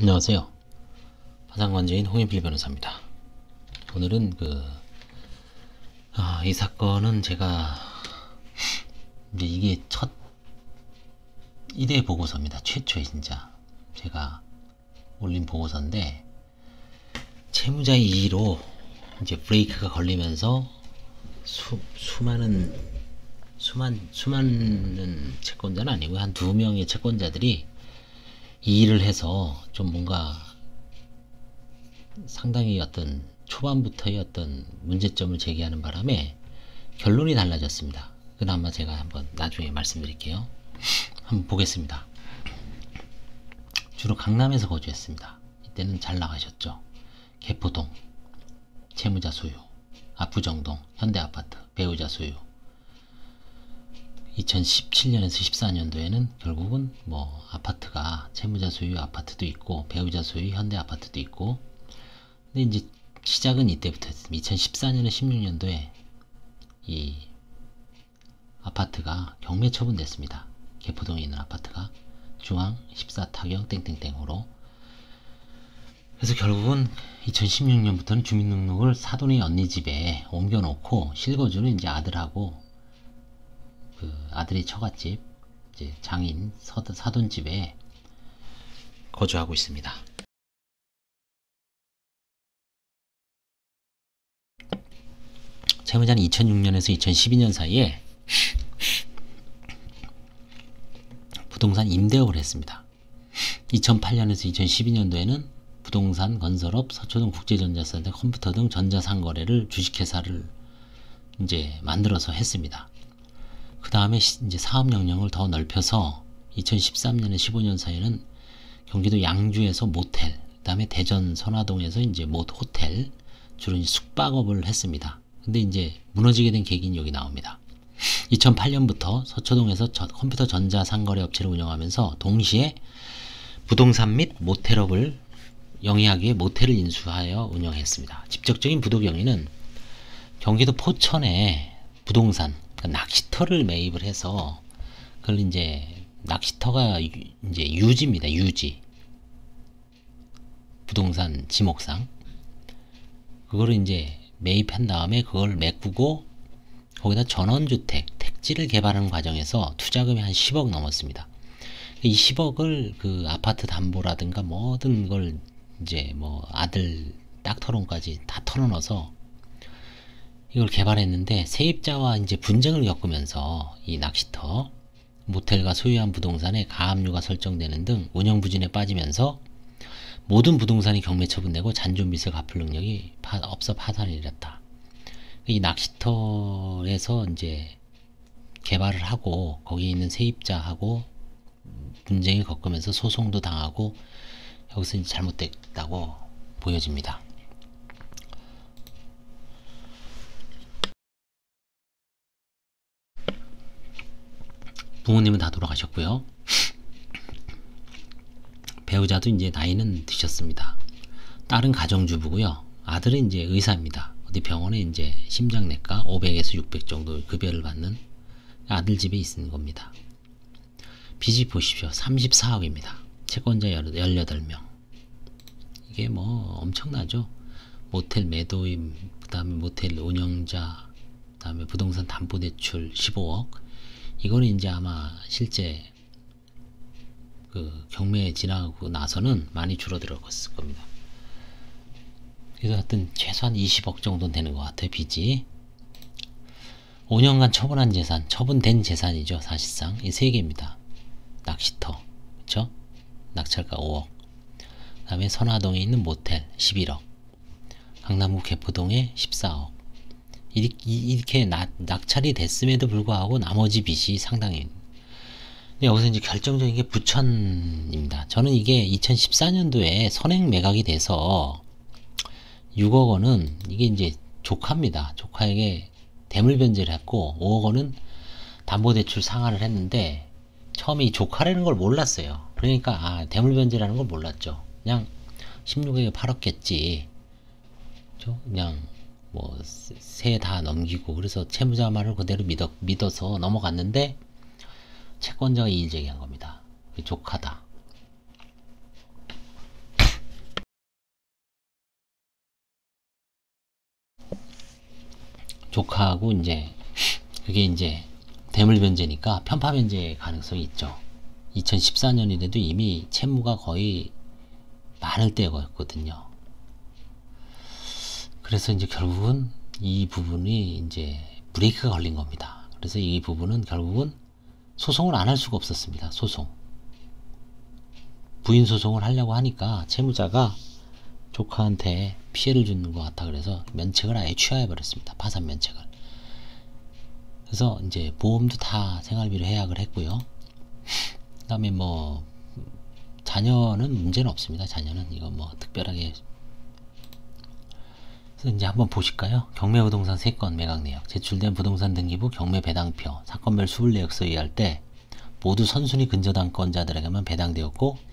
안녕하세요. 파산관제인 홍인필 변호사입니다. 오늘은 이 사건은 제가 이제 이게 첫 1회 보고서입니다. 최초에 진짜 제가 올린 보고서인데, 채무자의 이의로 이제 브레이크가 걸리면서 수많은 채권자는 아니고 한 2명의 채권자들이 이의를 해서 좀 뭔가 상당히 어떤 초반부터의 어떤 문제점을 제기하는 바람에 결론이 달라졌습니다. 그나마 제가 한번 나중에 말씀드릴게요. 한번 보겠습니다. 주로 강남에서 거주했습니다. 이때는 잘 나가셨죠. 개포동, 채무자 소유, 압구정동, 현대아파트, 배우자 소유. 2017년에서 14년도에는 결국은 뭐 아파트가 채무자 소유 아파트도 있고 배우자 소유 현대아파트도 있고, 근데 이제 시작은 이때부터 했습니다. 2014년에 16년도에 이 아파트가 경매 처분됐습니다. 개포동에 있는 아파트가 중앙 14타경 땡땡땡으로. 그래서 결국은 2016년부터는 주민등록을 사돈의 언니 집에 옮겨놓고 실거주는 이제 아들하고 아들이 처갓집, 이제 장인 사돈 집에 거주하고 있습니다. 채무자는 2006년에서 2012년 사이에 부동산 임대업을 했습니다. 2008년에서 2012년도에는 부동산 건설업, 서초동 국제전자센터 컴퓨터 등 전자상거래를 주식회사를 이제 만들어서 했습니다. 그 다음에 이제 사업 영역을 더 넓혀서 2013년에 15년 사이에는 경기도 양주에서 모텔, 그 다음에 대전 선화동에서 이제 호텔, 주로 이제 숙박업을 했습니다. 근데 이제 무너지게 된 계기는 여기 나옵니다. 2008년부터 서초동에서 컴퓨터 전자상거래 업체를 운영하면서 동시에 부동산 및 모텔업을 영위하기 위해 모텔을 인수하여 운영했습니다. 직접적인 부도 경위는 경기도 포천에 부동산, 그러니까 낚시터를 매입을 해서, 그걸 이제 낚시터가 이제 유지입니다. 유지. 부동산 지목상. 그거를 이제 매입한 다음에 그걸 메꾸고 거기다 전원주택, 택지를 개발하는 과정에서 투자금이 한 10억 넘었습니다. 이 10억을 그 아파트 담보라든가 모든 걸 이제 뭐 아들 딱터론까지 다 털어넣어서 이걸 개발했는데, 세입자와 이제 분쟁을 겪으면서 이 낚시터, 모텔과 소유한 부동산에 가압류가 설정되는 등 운영 부진에 빠지면서 모든 부동산이 경매 처분되고 잔존빚을 갚을 능력이 없어 파산을 일었다. 이 낚시터에서 이제 개발을 하고 거기 있는 세입자하고 분쟁을 겪으면서 소송도 당하고, 여기서 이제 잘못됐다고 보여집니다. 부모님은 다 돌아가셨고요. 배우자도 이제 나이는 드셨습니다. 딸은 가정주부고요. 아들은 이제 의사입니다. 어디 병원에 이제 심장내과 500에서 600 정도 급여를 받는 아들 집에 있는 겁니다. 빚이 보십시오. 34억입니다. 채권자 18명. 이게 뭐 엄청나죠. 모텔 매도인, 그 다음에 모텔 운영자, 그 다음에 부동산 담보대출 15억. 이거는 이제 아마 실제 그 경매에 지나고 나서는 많이 줄어들었을 겁니다. 그래서 하여튼 최소한 20억 정도는 되는 것 같아요, 빚이. 5년간 처분한 재산, 처분된 재산이죠, 사실상. 이 3개입니다. 낚시터, 그쵸? 낙찰가 5억. 그 다음에 선화동에 있는 모텔 11억. 강남구 개포동에 14억. 이렇게 낙찰이 됐음에도 불구하고 나머지 빚이 상당히. 근데 여기서 이제 결정적인 게 부천입니다. 저는 이게 2014년도에 선행 매각이 돼서 6억 원은 이게 이제 조카입니다. 조카에게 대물 변제를 했고 5억 원은 담보대출 상환을 했는데, 처음에 이 조카라는 걸 몰랐어요. 그러니까 대물 변제라는 걸 몰랐죠. 그냥 16억에 팔았겠지. 그냥 뭐 세 다 넘기고, 그래서 채무자 말을 그대로 믿어서 넘어갔는데 채권자가 이의 제기한 겁니다. 조카다. 조카하고 이제 그게 이제 대물 변제니까 편파 변제 가능성이 있죠. 2014년인데도 이미 채무가 거의 많을 때였거든요. 그래서 이제 결국은 이 부분이 이제 브레이크가 걸린 겁니다. 그래서 이 부분은 결국은 소송을 안 할 수가 없었습니다. 부인 소송을 하려고 하니까 채무자가 조카한테 피해를 주는 것 같아 그래서 면책을 아예 취하해 버렸습니다. 파산 면책을. 그래서 이제 보험도 다 생활비로 해약을 했고요. 그 다음에 뭐 자녀는 문제는 없습니다. 자녀는 이거 뭐 특별하게. 그래서 이제 한번 보실까요? 경매부동산 3건 매각 내역, 제출된 부동산 등기부 경매 배당표, 사건별 수불 내역서 이해할 때 모두 선순위 근저당권자들에게만 배당되었고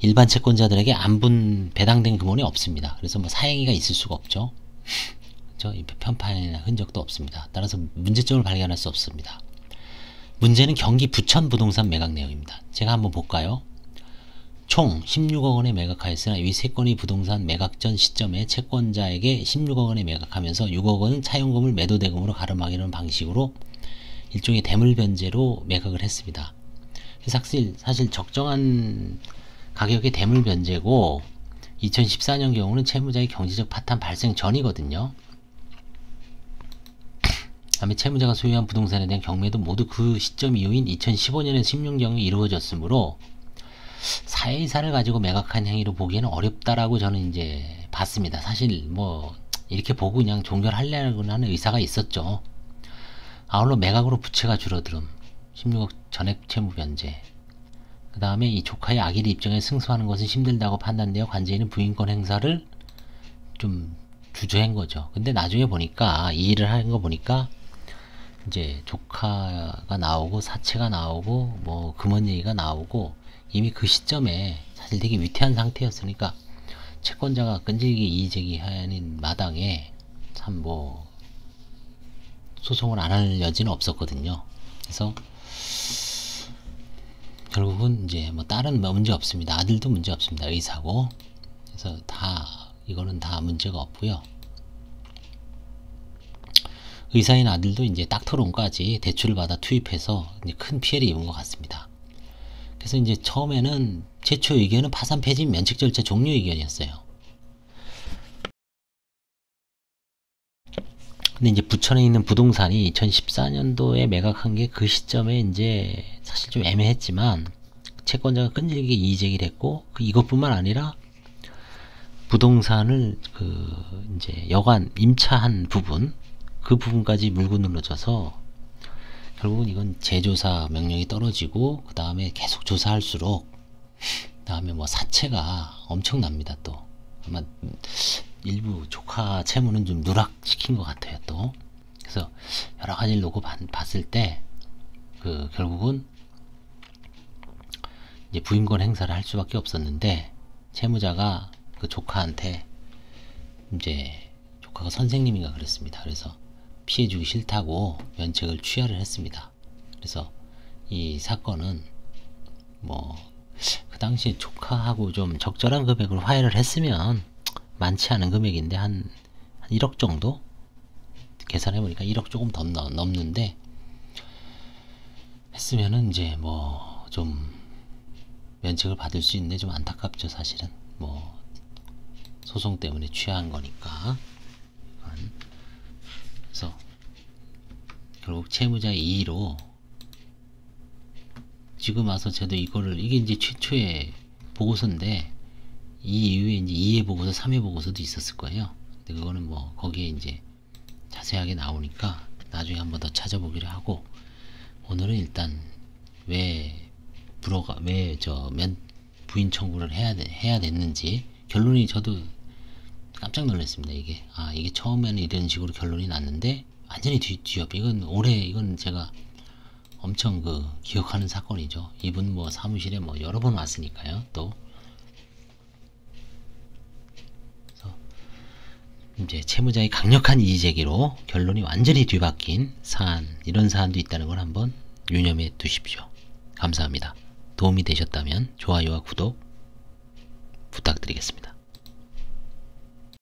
일반 채권자들에게 안분 배당된 금원이 없습니다. 그래서 뭐 사행위가 있을 수가 없죠. 그렇죠? 편파나 흔적도 없습니다. 따라서 문제점을 발견할 수 없습니다. 문제는 경기 부천 부동산 매각 내역입니다. 제가 한번 볼까요? 총 16억 원에 매각하였으나 이 3건의 부동산 매각 전 시점에 채권자에게 16억 원에 매각하면서 6억 원은 차용금을 매도대금으로 가름하기는 방식으로 일종의 대물변제로 매각을 했습니다. 사실 적정한 가격의 대물변제고 2014년 경우는 채무자의 경제적 파탄 발생 전이거든요. 다음에 채무자가 소유한 부동산에 대한 경매도 모두 그 시점 이후인 2015년에 16경에 이루어졌으므로 사회이사를 가지고 매각한 행위로 보기에는 어렵다라고 저는 이제 봤습니다. 사실 뭐 이렇게 보고 그냥 종결하려고 하는 의사가 있었죠. 아울러 매각으로 부채가 줄어들음, 16억 전액 채무 변제. 그 다음에 이 조카의 악일 입장에 승소하는 것은 힘들다고 판단되어 관제인은 부인권 행사를 좀 주저한 거죠. 근데 나중에 보니까 이 일을 하는 거 보니까 이제 조카가 나오고 사채가 나오고 뭐 금원 얘기가 나오고 이미 그 시점에 사실 되게 위태한 상태였으니까 채권자가 끈질기게 이의제기하는 마당에 참 뭐 소송을 안 할 여지는 없었거든요. 그래서 결국은 이제 뭐 딸은 문제 없습니다. 아들도 문제 없습니다. 의사고. 그래서 이거는 다 문제가 없고요. 의사인 아들도 이제 닥터론까지 대출을 받아 투입해서 이제 큰 피해를 입은 것 같습니다. 그래서 이제 처음에는 최초 의견은 파산 폐지 면책 절차 종료 의견이었어요. 근데 이제 부천에 있는 부동산이 2014년도에 매각한 게 그 시점에 이제 사실 좀 애매했지만 채권자가 끈질기게 이의제기를 했고 이것뿐만 아니라 부동산을 이제 여관 임차한 부분 그 부분까지 물고 늘어져서 결국은 이건 재조사 명령이 떨어지고 그 다음에 계속 조사할수록 그 다음에 뭐 사채가 엄청납니다. 또 아마 일부 조카 채무는 좀 누락시킨 것 같아요. 또 그래서 여러 가지를 놓고 봤을 때 결국은 이제 부인권 행사를 할 수밖에 없었는데 채무자가 그 조카한테 이제 조카가 선생님인가 그랬습니다. 그래서 피해주기 싫다고 면책을 취하를 했습니다. 그래서 이 사건은 뭐 그 당시에 조카하고 좀 적절한 금액으로 화해를 했으면 많지 않은 금액인데 한 1억 정도 계산해보니까 1억 조금 더 넘는데 했으면은 이제 뭐 좀 면책을 받을 수 있는데 좀 안타깝죠. 사실은 뭐 소송 때문에 취한 거니까. 그래서 결국 채무자의 이의로 지금 와서 저도 이게 이제 최초의 보고서인데 이 이후에 이제 2회 보고서, 3회 보고서도 있었을 거예요. 근데 그거는 뭐 거기에 이제 자세하게 나오니까 나중에 한번 더 찾아보기로 하고 오늘은 일단 왜 부인 청구를 해야 됐는지 결론이 저도 깜짝 놀랐습니다. 이게 처음에는 이런 식으로 결론이 났는데 완전히 뒤엎. 이건 제가 엄청 기억하는 사건이죠. 이분 뭐 사무실에 뭐 여러 번 왔으니까요. 또 그래서 이제 채무자의 강력한 이의제기로 결론이 완전히 뒤바뀐 사안, 이런 사안도 있다는 걸 한번 유념해 두십시오. 감사합니다. 도움이 되셨다면 좋아요와 구독 부탁드리겠습니다.